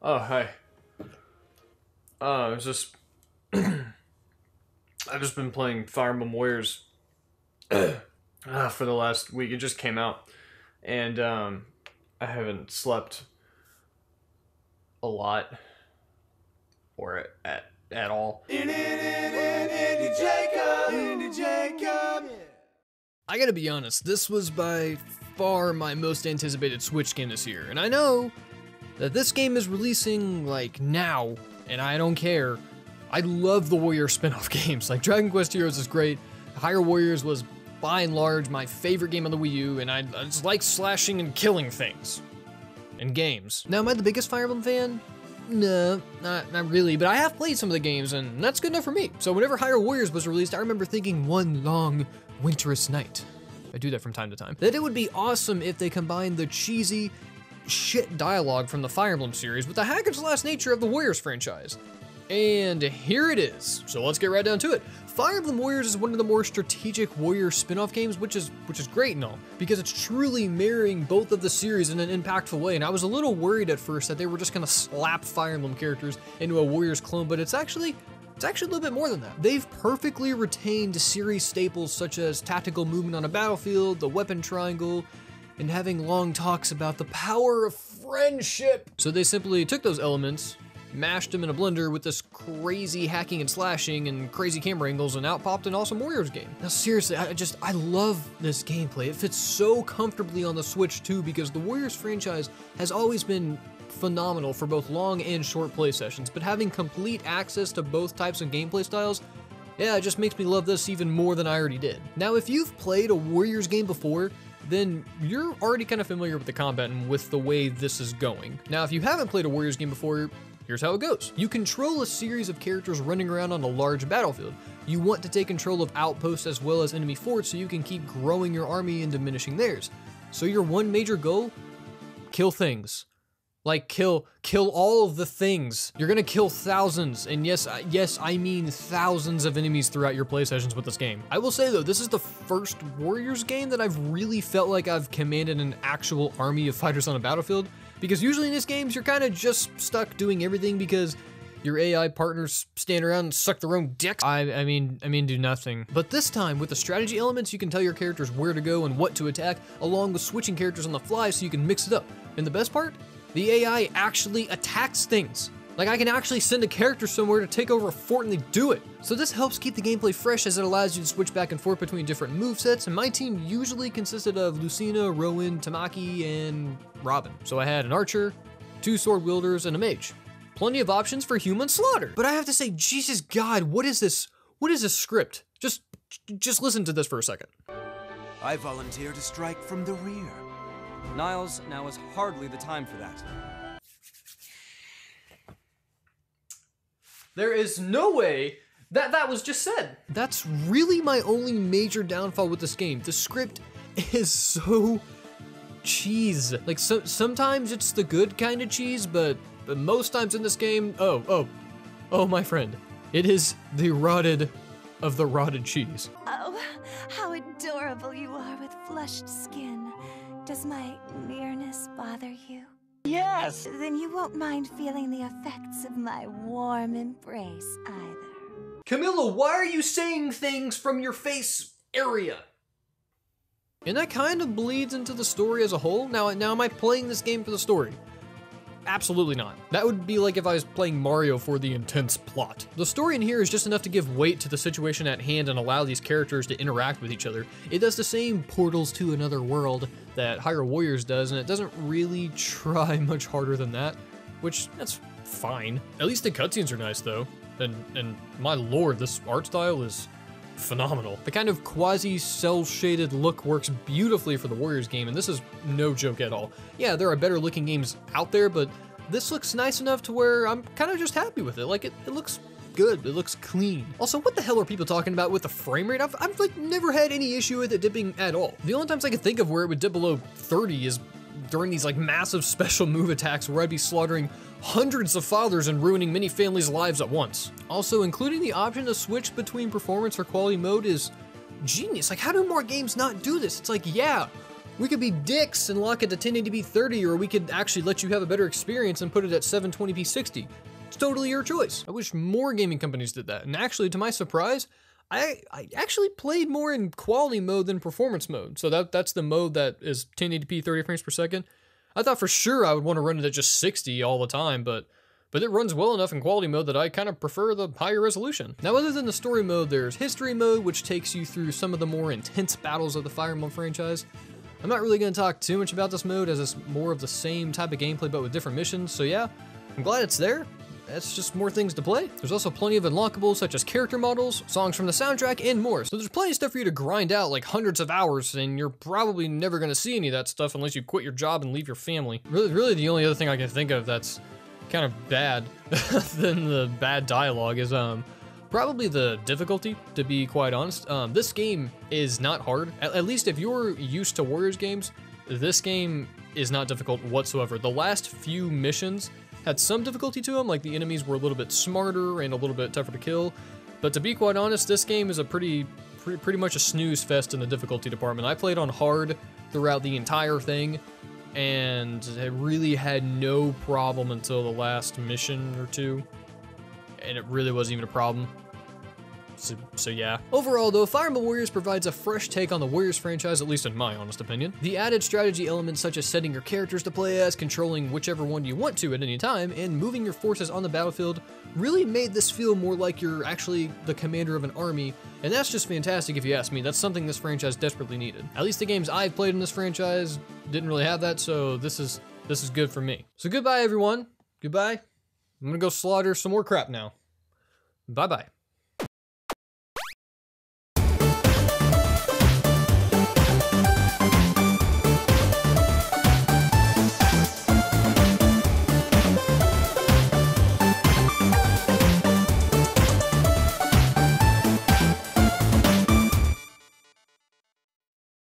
Oh, hi. It's just... I've just been playing Fire Emblem Warriors for the last week. It just came out. And I haven't slept a lot. Or at all. Indiejacob. I gotta be honest, this was by far my most anticipated Switch game this year. And I know that this game is releasing, like, now, and I don't care. I love the Warrior spin-off games. Like, Dragon Quest Heroes is great. Hyrule Warriors was, by and large, my favorite game on the Wii U, and I just like slashing and killing things in games. Now, am I the biggest Fire Emblem fan? No, not really, but I have played some of the games, and that's good enough for me. So whenever Hyrule Warriors was released, I remember thinking one long, winterous night. I do that from time to time. That it would be awesome if they combined the cheesy shit dialogue from the Fire Emblem series with the hack-and-slash nature of the Warriors franchise. And here it is. So let's get right down to it. Fire Emblem Warriors is one of the more strategic Warrior spin-off games, which is great and all, because it's truly marrying both of the series in an impactful way. And I was a little worried at first that they were just gonna slap Fire Emblem characters into a Warriors clone, but it's actually a little bit more than that. They've perfectly retained series staples such as tactical movement on a battlefield, the weapon triangle, and having long talks about the power of friendship. So they simply took those elements, mashed them in a blender with this crazy hacking and slashing and crazy camera angles, and out popped an awesome Warriors game. Now seriously, I love this gameplay. It fits so comfortably on the Switch too, because the Warriors franchise has always been phenomenal for both long and short play sessions, but having complete access to both types of gameplay styles, yeah, it just makes me love this even more than I already did. Now, if you've played a Warriors game before, then you're already kind of familiar with the combat and with the way this is going. Now, if you haven't played a Warriors game before, here's how it goes. You control a series of characters running around on a large battlefield. You want to take control of outposts as well as enemy forts so you can keep growing your army and diminishing theirs. So your one major goal? Kill things. Like, kill all of the things. You're gonna kill thousands, and yes, I mean thousands of enemies throughout your play sessions with this game. I will say though, this is the first Warriors game that I've really felt like I've commanded an actual army of fighters on a battlefield, because usually in these games, you're kind of just stuck doing everything because your AI partners stand around and suck their own dicks. I mean, do nothing. But this time, with the strategy elements, you can tell your characters where to go and what to attack, along with switching characters on the fly so you can mix it up. And the best part? The AI actually attacks things. Like, I can actually send a character somewhere to take over a fort and they do it. So this helps keep the gameplay fresh as it allows you to switch back and forth between different movesets, and my team usually consisted of Lucina, Rowan, Tamaki, and Robin. So I had an archer, 2 sword wielders, and a mage. Plenty of options for human slaughter. But I have to say, Jesus God, what is this? What is this script? Just listen to this for a second. I volunteer to strike from the rear. Niles, now is hardly the time for that. There is no way that was just said. That's really my only major downfall with this game. The script is so cheese. Like, sometimes it's the good kind of cheese, but most times in this game, oh, my friend, it is the rotted of the rotted cheese. Oh, how adorable you are with flushed skin. Does my nearness bother you? Yes! Then you won't mind feeling the effects of my warm embrace either. Camilla, why are you saying things from your face area? And that kind of bleeds into the story as a whole. Now am I playing this game for the story? Absolutely not. That would be like if I was playing Mario for the intense plot. The story in here is just enough to give weight to the situation at hand and allow these characters to interact with each other. It does the same portals to another world that Hyrule Warriors does, and it doesn't really try much harder than that, which that's fine. At least the cutscenes are nice though. And my lord, this art style is phenomenal. The kind of quasi-cel-shaded look works beautifully for the Warriors game, and this is no joke at all. Yeah, there are better looking games out there, but this looks nice enough to where I'm kind of just happy with it. Like, it looks good, it looks clean. Also, what the hell are people talking about with the frame rate? I've like never had any issue with it dipping at all. The only times I can think of where it would dip below 30 is during these like massive special move attacks where I'd be slaughtering hundreds of fathers and ruining many families' lives at once. Also, including the option to switch between performance or quality mode is genius. Like, how do more games not do this? It's like, yeah, We could be dicks and lock it to 1080p 30, or we could actually let you have a better experience and put it at 720p 60. It's totally your choice. I wish more gaming companies did that. And actually, to my surprise, I actually played more in quality mode than performance mode. So that's the mode that is 1080p 30 frames per second. I thought for sure I would want to run it at just 60 all the time, but it runs well enough in quality mode that I kind of prefer the higher resolution. Now, other than the story mode, there's history mode, which takes you through some of the more intense battles of the Fire Emblem franchise. I'm not really going to talk too much about this mode, as it's more of the same type of gameplay but with different missions, so yeah, I'm glad it's there. That's just more things to play. There's also plenty of unlockables such as character models, songs from the soundtrack, and more. So there's plenty of stuff for you to grind out, like hundreds of hours, and you're probably never going to see any of that stuff unless you quit your job and leave your family. Really the only other thing I can think of that's kind of bad than the bad dialogue is probably the difficulty, to be quite honest. This game is not hard. At least if you're used to Warriors games, this game is not difficult whatsoever. The last few missions had some difficulty to them, like the enemies were a little bit smarter and a little bit tougher to kill. But to be quite honest, this game is a pretty much a snooze fest in the difficulty department. I played on hard throughout the entire thing, and I really had no problem until the last mission or two, and it really wasn't even a problem. So yeah. Overall though, Fire Emblem Warriors provides a fresh take on the Warriors franchise, at least in my honest opinion. The added strategy elements such as setting your characters to play as, controlling whichever one you want to at any time, and moving your forces on the battlefield really made this feel more like you're actually the commander of an army, and that's just fantastic if you ask me. That's something this franchise desperately needed. At least the games I've played in this franchise didn't really have that, so this is good for me. So goodbye everyone. Goodbye. I'm gonna go slaughter some more crap now. Bye bye.